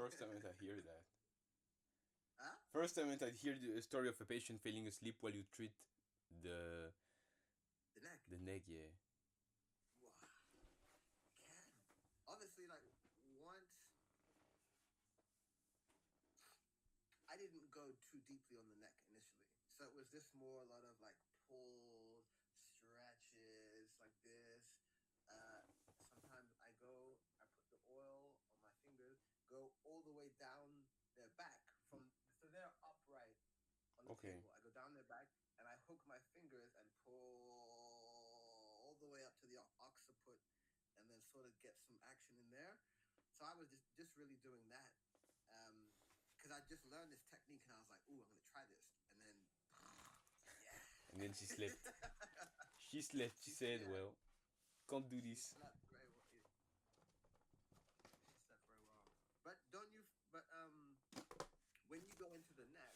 First time that I hear that. Huh? First time that I hear the story of a patient falling asleep while you treat the The neck. the neck. Yeah. Wow. Can. Obviously, like, once I didn't go too deeply on the neck initially. So it was just more a lot of like pulls, stretches like this. Sometimes I put the oil on my fingers, go all the way down their back so they're upright on the Okay. table. I go down their back and I hook my fingers and pull all the way up to the occiput and then sort of get some action in there. So I was just really doing that. Because I just learned this technique and I was like, "Ooh, I'm gonna try this," and then, And then she yeah, slept. She slept. She said, yeah, "Well, can't do she this." slept very well. She slept very well. But don't you? But when you go into the neck,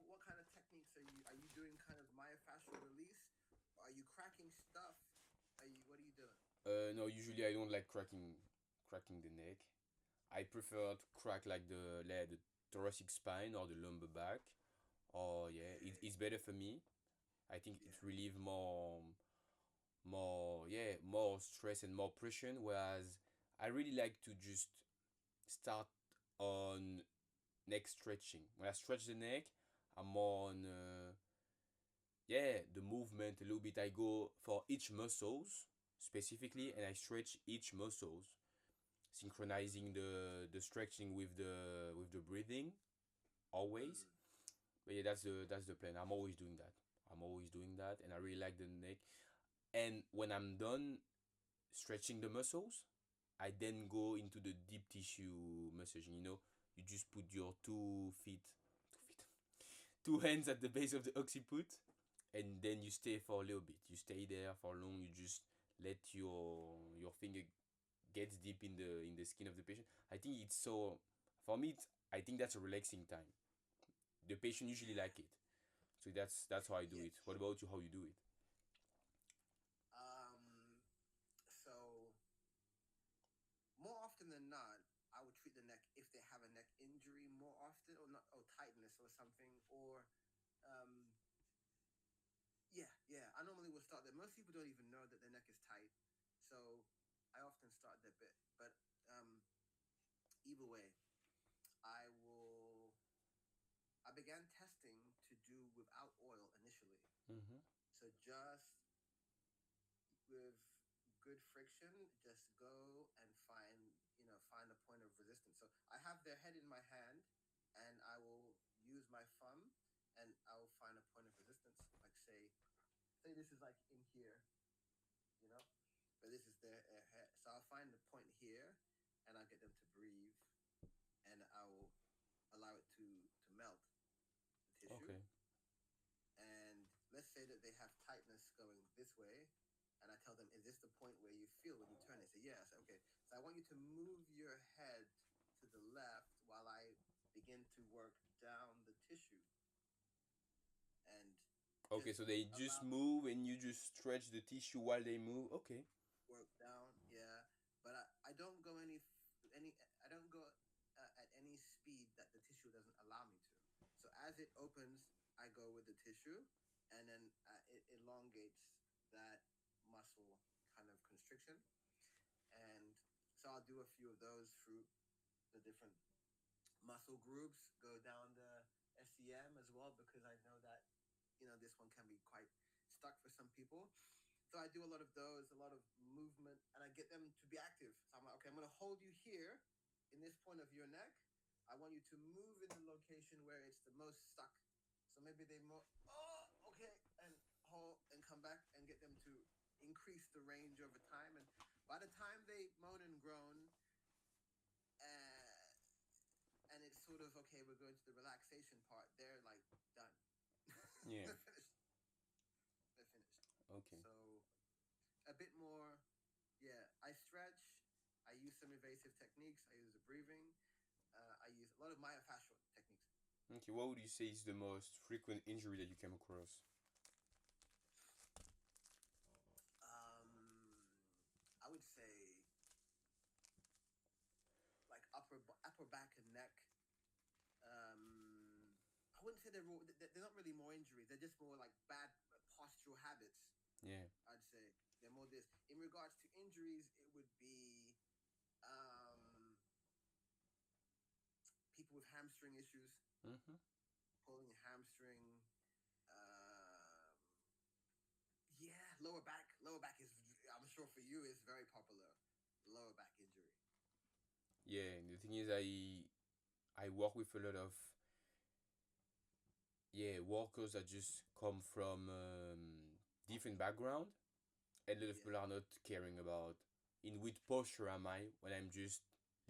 what kind of techniques are you doing? Kind of myofascial release? Are you cracking stuff? What are you doing? No, usually I don't like cracking the neck. I prefer to crack like the thoracic spine or the lumbar back. Or yeah, Okay, it's better for me. I think yeah, it relieve more stress and more pressure. Whereas I really like to just start on neck stretching. When I stretch the neck, I'm on the movement a little bit. I go for each muscles specifically, and I stretch each muscles, synchronizing the stretching with the breathing always. mm, But yeah, that's the plan. I'm always doing that. I'm always doing that, and I really like the neck. And when I'm done stretching the muscles, I then go into the deep tissue massaging. You just put your two hands at the base of the occiput, and then you stay for a little bit. You stay there for long. You just let your finger get deep in the skin of the patient. I think it's so for me. I think that's a relaxing time. The patient usually yeah, like it, so that's how I do yeah. it. What about you? How you do it? Um, so more often than not, I would treat the neck if they have a neck injury more often, or not, or tightness or something, or um, yeah. I normally would start there. Most people don't even know that their neck is tight, so I often start there. But um, either way, I will. I began testing to do without oil initially, Mm-hmm. so just with good friction, just go and find a point of resistance. So I have their head in my hand, and I will use my thumb, and I will find a point of resistance. Like say this is like in here, you know, but this is their head. So I'll find the point here, and I'll get them to breathe, and I will allow it to melt the tissue. Okay. And let's say that they have tightness going this way, and I tell them, is this the point where you feel when you turn? They say, yes. Okay, so I want you to move your head to the left while I begin to work down the tissue and Okay, just so they just allow move and you just stretch the tissue while they move. Okay. work down. Yeah, but I don't go any I don't go at any speed that the tissue doesn't allow me to. So as it opens, I go with the tissue, and then it elongates that muscle kind of constriction. And so I'll do a few of those through the different muscle groups, go down the SEM as well, because I know that this one can be quite stuck for some people. So I do a lot of those, a lot of movement, and I get them to be active. So I'm like, okay, I'm going to hold you here in this point of your neck. I want you to move in the location where it's the most stuck. So maybe okay, and hold and come back and get them to increase the range over time. And by the time they moan and groan, and it's sort of, okay, we're going to the relaxation part, they're like done. Yeah. They're finished. They're finished. Okay. So a bit more. Yeah, I stretch. I use some evasive techniques. I use the breathing. I use a lot of myofascial techniques. Okay. What would you say is the most frequent injury that you came across? Um, I would say like upper back and neck. I wouldn't say they're not really more injuries. They're just more like bad postural habits. Yeah. I'd say they're more this. In regards to injuries, it would be people with hamstring issues, Mm-hmm. pulling hamstring. Um, yeah, lower back. Lower back is, I'm sure for you, is very popular. Lower back injury. Yeah. The thing is, I work with a lot of workers that just come from different background, and a lot of Yeah, people are not caring about in which posture am I when I'm just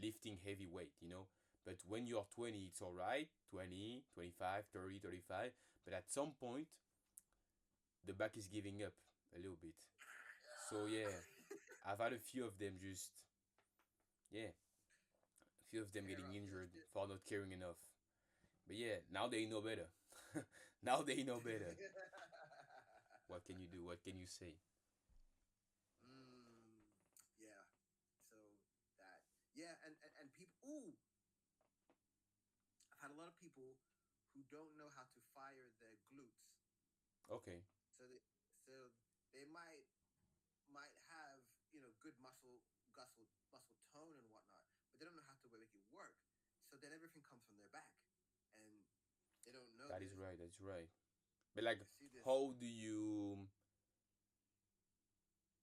lifting heavy weight, you know. But when you're 20, it's all right. 20, 25, 30, 35. But at some point, the back is giving up a little bit. So yeah, I've had a few of them just yeah, a few of them tear getting up their injured shit. for not caring enough. But yeah, now they know better. Now they know better. What can you do? What can you say? mm, yeah. So that, yeah, and people. Ooh, I've had a lot of people who don't know how to fire their glutes. Okay, So they might have, good muscle tone and whatnot, but they don't know how to make it work. So then everything comes from their back, and they don't know that is this. right. That's right. But like, I see this.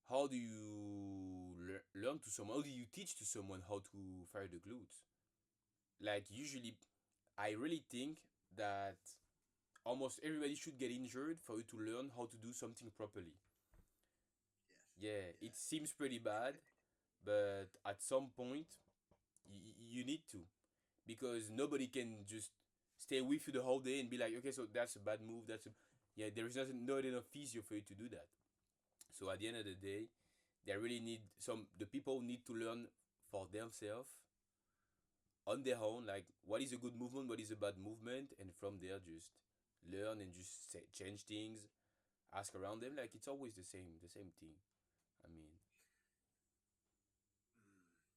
how do you learn to someone? How do you teach to someone how to fire the glutes? Like usually, I really think that almost everybody should get injured for you to learn how to do something properly. Yes, Yeah, it yeah, seems pretty bad, but at some point, you need to, because nobody can just stay with you the whole day and be like, okay, so that's a bad move. Yeah. There is not enough physio for you to do that. So at the end of the day, they really need the people need to learn for themselves on their own, like what is a good movement, what is a bad movement, and from there just learn and just change things, ask around them. Like it's always the same thing. I mean,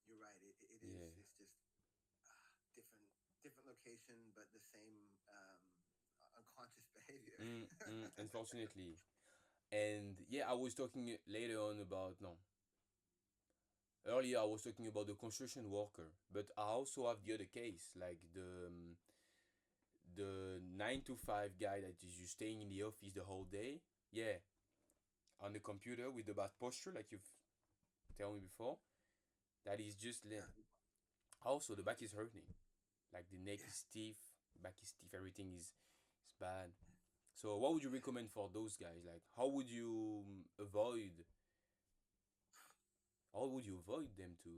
you're right. It yeah. is. It's just different different location, but the same unconscious behavior. Unfortunately. And yeah, I was talking later on about no. Earlier, I was talking about the construction worker, but I also have the other case, like the 9 to 5 guy that is just staying in the office the whole day. Yeah, on the computer with the bad posture, like you've told me before. That is just Yeah, also the back is hurting. Like the neck yeah. is stiff, back is stiff, everything is bad. So what would you recommend for those guys? Like how would you avoid them to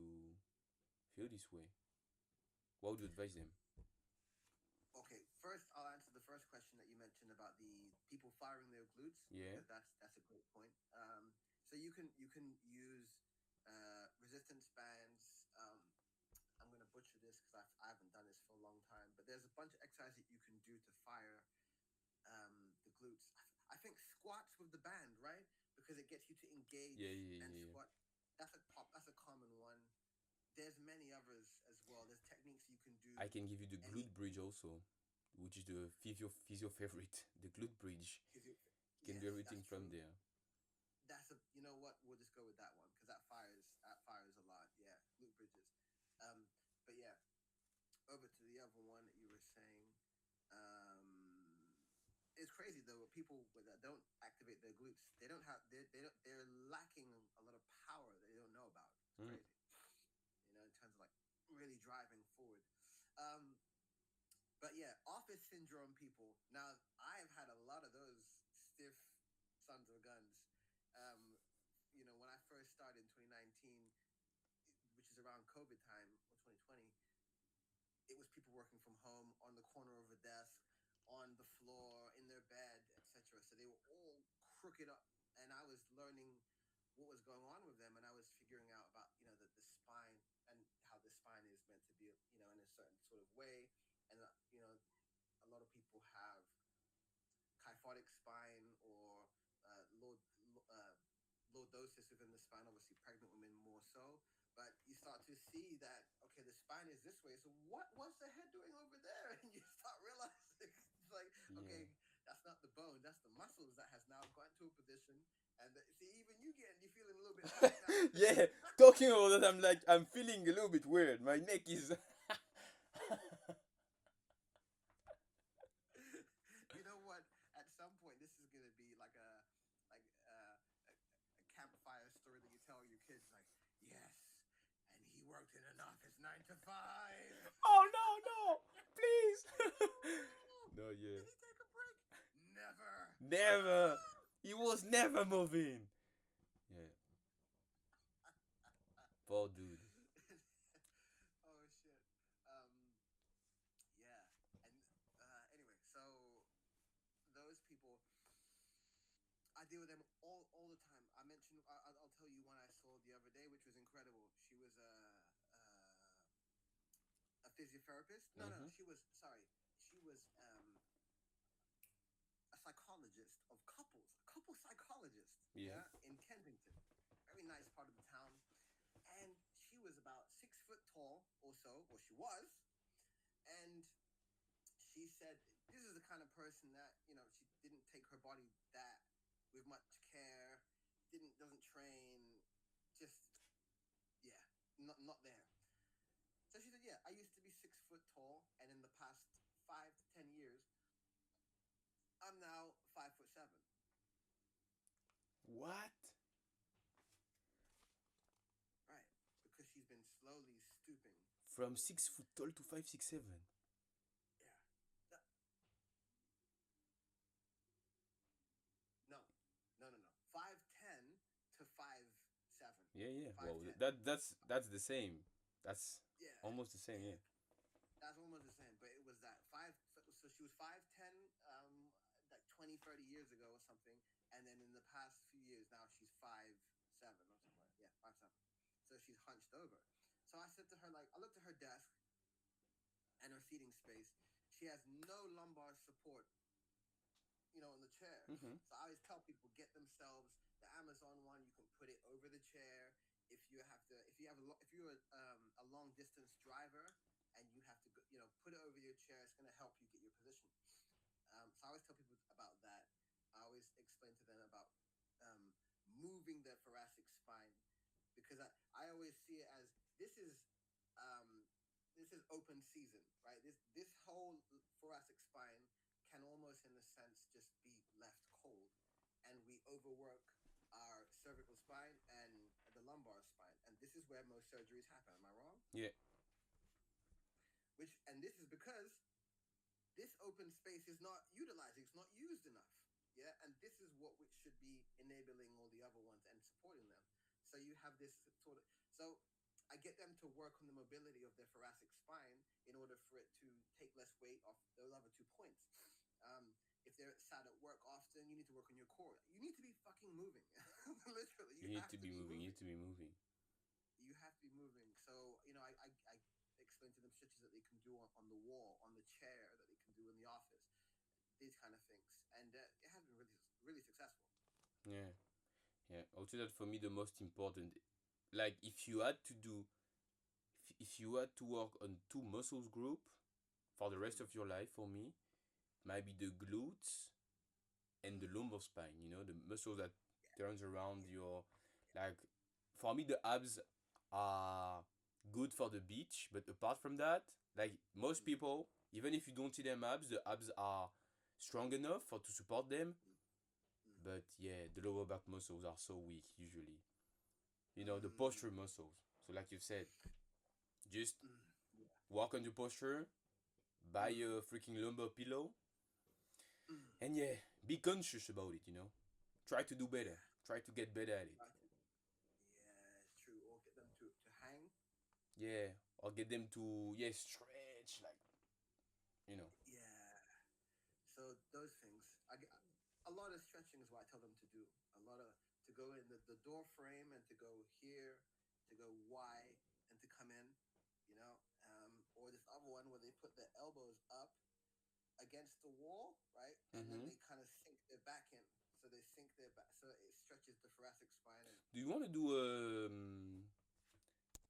feel this way? What would you advise them? Okay, first I'll answer the first question that you mentioned about the people firing their glutes, Yeah, because that's a great point. So you can use resistance bands. I'm gonna butcher this because I haven't done this for a long time, but there's a bunch of exercises that you can do to fire the glutes. I think squats with the band, right? Because it gets you to yeah, engage yeah, and yeah, yeah. squat. That's a common one. There's many others as well. There's techniques you can I do. can give you the Any glute bridge also, which is the physio favorite. The glute bridge. physio. You can do Yes, everything that's from true. there. That's a, you know what? We'll just go with that one because that fires a lot. Yeah, glute bridges. Um, but yeah, over to the other one that you were saying. It's crazy though. People that don't activate their glutes, they don't have they're lacking a lot of power that they don't know about. It's Mm. crazy, in terms of like really driving forward. Um, but yeah, office syndrome people. Now I've had a lot of those stiff sons of guns. When I first started in 2019, which is around COVID time or 2020, it was people working from home on the corner of a desk, on the floor, in their bed, etc. So they were all crooked up, and I was learning what was going on with them, and I was figuring out about the spine and how the spine is meant to be in a certain sort of way, and a lot of people have kyphotic spine or lordosis within the spine. Obviously, pregnant women more so. But you start to see that, okay, the spine is this way. So what's the head doing over there? And you start realizing it's like, Yeah. okay, that's not the bone, that's the muscles that has now gotten to a position. And see, even you feeling a little bit sick now. Yeah, talking about that, I'm like, I'm feeling a little bit weird. My neck is. You know what? At some point, this is gonna be like like uh, a campfire story that you tell your kids. Like, yes, and he worked in an office 9 to 5. Oh no, no, please. Oh, No, yeah, did he take a break? Never. never. He was never moving. Yeah, poor dude. Oh shit. Um. Yeah. And anyway, so those people, I deal with them all the time. I mentioned, I'll tell you one I saw the other day, which was incredible. She was a physiotherapist. No, no, Mhm. she was sorry. She was a psychologist of couples, a couple psychologist. Yeah. Yeah, in Kensington, very nice part of the town. And she was about 6 foot tall, or so, or she was. And she said this is the kind of person that she didn't take her body that with much care, didn't doesn't train, just yeah, not there. So she said, yeah, I used to be 6 foot tall, and in the past 5 to 10 years, I'm now 5'7". What? Right, because she's been slowly stooping. From 6 foot tall to 5'6'7". Yeah. No, no. 5'10" to 5'7". Yeah, yeah. Five Well, ten. that's the same. That's Yeah, almost the same. yeah. Yeah. That's almost the same, but it was that five. So she was 5'10", like 20, 30 years ago or something, and then in the past few years now she's 5'7" or something. Yeah, 5'7". So she's hunched over. So I said to her, like, I looked at her desk and her seating space. She has no lumbar support, in the chair. Mhm. So I always tell people get themselves the Amazon one. You can put it over the chair. If you're a long distance driver and you have to go, put it over your chair. It's going to help you get your position. So I always tell people about that. I always explain to them about moving their thoracic spine, because I always see it as um, this is open season, right? This whole thoracic spine can almost, in a sense, just be left cold, and we overwork our cervical spine and the lumbar spine, and this is where most surgeries happen. Am I wrong? Yeah. And this is because this open space is not utilized, it's not used enough. Yeah, and this is what we should be enabling all the other ones and supporting them. So you have this sort of, so I get them to work on the mobility of their thoracic spine in order for it to take less weight off those other 2 points. If they're sat at work often, you need to work on your core. You need to be fucking moving. Literally, You you need have to to be be moving. You moving. need to be moving. You have to be moving. So I explain to them stretches that they can do on the wall, on the chair, that they can do in the office, these kind of things, and it has been really successful. Yeah. Yeah. I would say that for me the most important, like if you had to do, if you had to work on two muscles group for the rest Mm. of your life, for me, might be the glutes and the lumbar spine. You know, the muscle that turns around your, like, for me the abs are good for the beach, but apart from that, like most Mm. people, even if you don't see them abs, the abs are strong enough for to support them. Mm. But yeah, the lower back muscles are so weak usually. You know, the Mm. posture muscles. So like you said, just Mm. Yeah. work on your posture, buy Mm. a freaking lumbar pillow, Mm. and yeah, be conscious about it. You know, try to do better. Yeah. Try to get better at it. Right. Yeah, it's true. Or get them to hang. Yeah, or get them to, yeah, stretch, like, you know. Yeah. So those things, a lot of stretching is what I tell them to do. A lot of to go in the door frame and to go here, to go Y and to come in, or this other one where they put their elbows up against the wall, right, and then Mm-hmm. they kind of sink their back in. So they sink their back, so it stretches the thoracic spine and Do you want to do